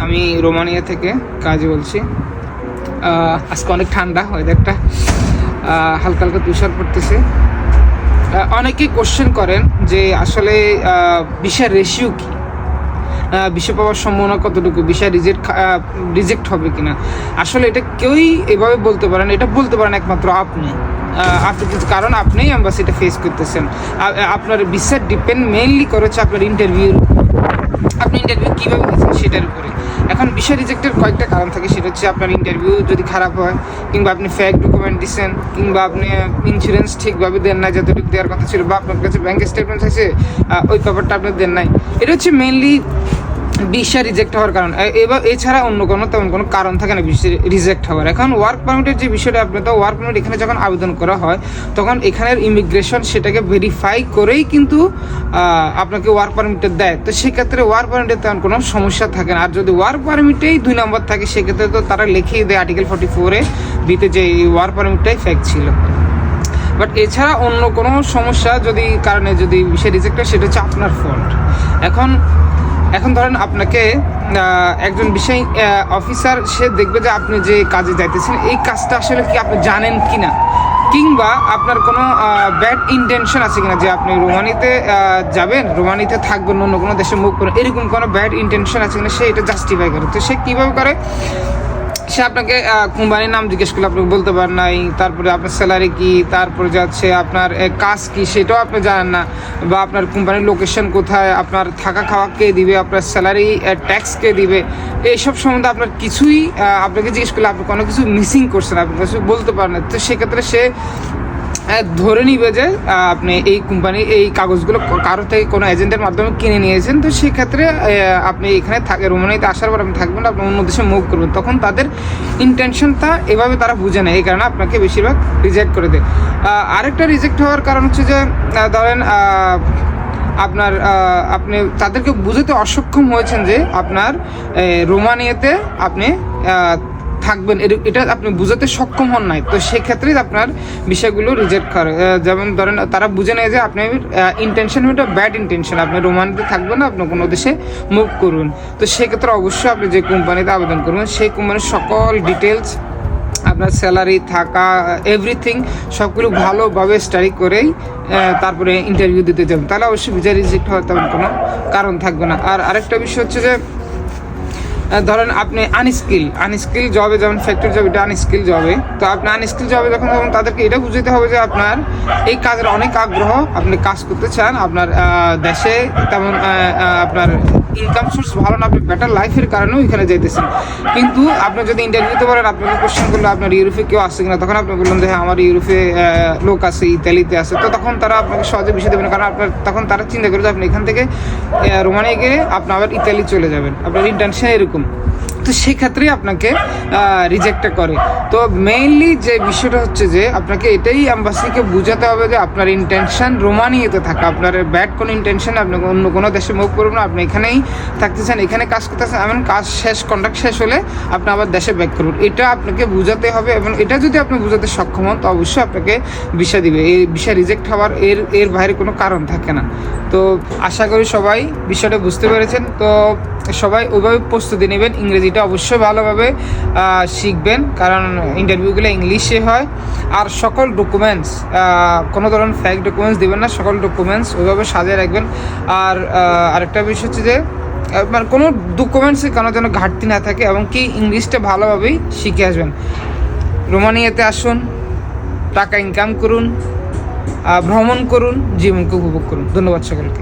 আমি রোমানিয়া থেকে কাজে বলছি। আজকে অনেক ঠান্ডা, ওয়েদারটা হালকা হালকা তুষার পড়তেছে। অনেকেই কোশ্চেন করেন যে আসলে ভিসার রেশিও কী, ভিসা পাওয়ার সম্ভাবনা কতটুকু, ভিসা রিজেক্ট হবে কিনা। আসলে এটা কেউই এভাবে বলতে পারেন, এটা বলতে পারেন একমাত্র আপনি কিন্তু, কারণ আপনিই এম্বাসিটা ফেস করতেছেন। আপনার ভিসা ডিপেন্ড মেইনলি করেছে আপনার ইন্টারভিউ, আপনি ইন্টারভিউ কীভাবে দিচ্ছেন সেটার উপরে। এখন ভিসা রিজেক্টের কয়েকটা কারণ থাকে, সেটা হচ্ছে আপনার ইন্টারভিউ যদি খারাপ হয়, কিংবা আপনি ফেক ডকুমেন্ট দিচ্ছেন, কিংবা আপনি ইন্স্যুরেন্স ঠিকভাবে দেন নাই যতটুকু দেওয়ার কথা ছিল, বা আপনার কাছে ব্যাঙ্ক স্টেটমেন্ট আছে ওই পেপারটা আপনি দেন নাই। এটা হচ্ছে মেইনলি ভিসা রিজেক্ট হওয়ার কারণ। এছাড়া অন্য তেমন কোনো কারণ থাকে না ভিসা রিজেক্ট হওয়ার। এখন ওয়ার্ক পারমিটের যে বিষয়টা, আপনার তো ওয়ার্ক পারমিট এখানে যখন আবেদন করা হয় তখন এখানের ইমিগ্রেশন সেটাকে ভেরিফাই করেই কিন্তু আপনাকে ওয়ার্ক পারমিটটা দেয়। তো সেক্ষেত্রে ওয়ার্ক পারমিটের তেমন কোনো সমস্যা থাকে না। আর যদি ওয়ার্ক পারমিটেই 2 নম্বর থাকে, সেক্ষেত্রে তো তারা লিখেই দেয় আর্টিকেল 44-এ দিতে, যে এই ওয়ার্ক পারমিটটাই ফেক ছিল। বাট এছাড়া অন্য কোনো সমস্যা যদি কারণে যদি ভিসা রিজেক্ট হয়, সেটা হচ্ছে আপনার ফল্ট। এখন ধরেন আপনাকে একজন বিষয় অফিসার সে দেখবে যে আপনি যে কাজে যাইতেছেন এই কাজটা আসলে কি আপনি জানেন কি না, কিংবা আপনার কোনো ব্যাড ইন্টেনশন আছে কিনা, যে আপনি রোমানিতে যাবেন, রোমানিতে থাকবেন, অন্য কোনো দেশে মুভ করেন, এরকম কোনো ব্যাড ইন্টেনশন আছে কিনা সে এটা জাস্টিফাই করে। তো সে কীভাবে করে, সে আপনাকে কোম্পানির নাম জিজ্ঞেস করলে আপনি বলতে পারেন নাই, তারপরে আপনার স্যালারি কি, তারপরে যাচ্ছে আপনার কাজ কি সেটাও আপনি জানেন না, বা আপনার কোম্পানির লোকেশন কোথায়, আপনার থাকা খাওয়া কে দিবে, আপনার স্যালারি ট্যাক্স কে দিবে, এইসব সম্বন্ধে আপনার কিছুই আপনাকে জিজ্ঞেস করলে আপনি কোনো কিছু মিসিং করছেন, আপনি কিছু বলতে পারেন না। তো সেক্ষেত্রে সে ধরে নিবে যে আপনি এই কোম্পানি এই কাগজগুলো কারো থেকে কোনো এজেন্টের মাধ্যমে কিনে নিয়েছেন। তো সেক্ষেত্রে আপনি এখানে রোমানিয়াতে আসার পর আপনি থাকবেন, আপনি অন্য দেশে মুভ করবেন, তখন তাদের ইন্টেনশনটা এভাবে তারা বুঝে নেয়, এই কারণে আপনাকে বেশিরভাগ রিজেক্ট করে দেয়। আরেকটা রিজেক্ট হওয়ার কারণ হচ্ছে যে ধরেন আপনি তাদেরকে বুঝাতে অসক্ষম হয়েছেন যে আপনার রোমানিয়াতে আপনি থাকবেন, এটা আপনি বুঝাতে সক্ষম হন নাই। তো সেক্ষেত্রেই আপনার বিষয়গুলো রিজেক্ট করে। যেমন ধরেন তারা বুঝে নেয় যে আপনার ইন্টেনশন এটা ব্যাড ইন্টেনশন, আপনি রোমানিতে থাকবেন না, আপনি কোনো দেশে মুভ করুন। তো সেক্ষেত্রে অবশ্যই আপনি যে কোম্পানিতে আবেদন করবেন সেই কোম্পানির সকল ডিটেলস, আপনার স্যালারি, থাকা, এভরিথিং সবগুলো ভালোভাবে স্টাডি করেই তারপরে ইন্টারভিউ দিতে যাবেন, তাহলে অবশ্যই ভিসা রিজেক্ট হওয়ার তেমন কোনো কারণ থাকবে না। আর আরেকটা বিষয় হচ্ছে যে ধরেন আপনি আনস্কিল জবে, যেমন ফ্যাক্টরি জব, এটা আনস্কিল জবে। তো আপনি আনস্কিল জবে যখন তাদেরকে এটা বুঝতে হবে যে আপনার এই কাজের অনেক আগ্রহ, আপনি কাজ করতে চান, আপনার দেশে তেমন আপনার ইনকাম সোর্স ভালো না, আপনি বেটার লাইফের কারণেও এখানে যাইতেছেন। কিন্তু আপনি যদি ইন্টারভিউতে বলেন, আপনাকে কোশ্চেন করলে আপনার ইউরোপে কেউ আসছে কিনা, তখন আপনি বললেন যে হ্যাঁ আমার ইউরোপে লোক আছে, ইতালিতে আছে, তো তখন তারা আপনাকে সহজে বিষয় দেবেন, কারণ আপনার তখন তারা চিন্তা করে যে আপনি এখান থেকে রোমানিয়া গিয়ে আপনি আবার ইতালি চলে যাবেন, আপনার ইন্টেনশন এরকম। তো সেক্ষেত্রেই আপনাকে রিজেক্টটা করে। তো মেইনলি যে বিষয়টা হচ্ছে যে আপনাকে এটাই এম্বাসিকে বুঝাতে হবে যে আপনার ইন্টেনশন রোমানিয়াতে থাকা, আপনার ব্যাড কোনো ইন্টেনশন, আপনি অন্য কোনো দেশে মুভ করবেন না, আপনি এখানেই থাকতেছেন, এখানে কাজ করতেছেন, এমন কাজ শেষ, কন্ট্রাক্ট শেষ হলে আপনি আবার দেশে ব্যাক করবেন, এটা আপনাকে বুঝাতে হবে। এবং এটা যদি আপনি বুঝাতে সক্ষম হন তো অবশ্যই আপনাকে ভিসা দিবে। এই ভিসা রিজেক্ট হওয়ার এর বাইরে কোনো কারণ থাকে না। তো আশা করি সবাই বিষয়টা বুঝতে পেরেছেন। তো সবাই ওইভাবে প্রস্তুতি নেবেন, ইংরেজিটা অবশ্যই ভালোভাবে শিখবেন, কারণ ইন্টারভিউগুলো ইংলিশে হয়। আর সকল ডকুমেন্টস, কোনো ধরনের ফেক ডকুমেন্টস দেবেন না, সকল ডকুমেন্টস ওইভাবে সাজিয়ে রাখবেন। আর আরেকটা বিষয় হচ্ছে যে মানে কোনো ডকুমেন্টসে কোনো যেন ঘাটতি না থাকে, এবং কি ইংলিশটা ভালোভাবেই শিখে আসবেন। রোমানিয়াতে আসুন, টাকা ইনকাম করুন, ভ্রমণ করুন, জীবনকে উপভোগ করুন। ধন্যবাদ সকলকে।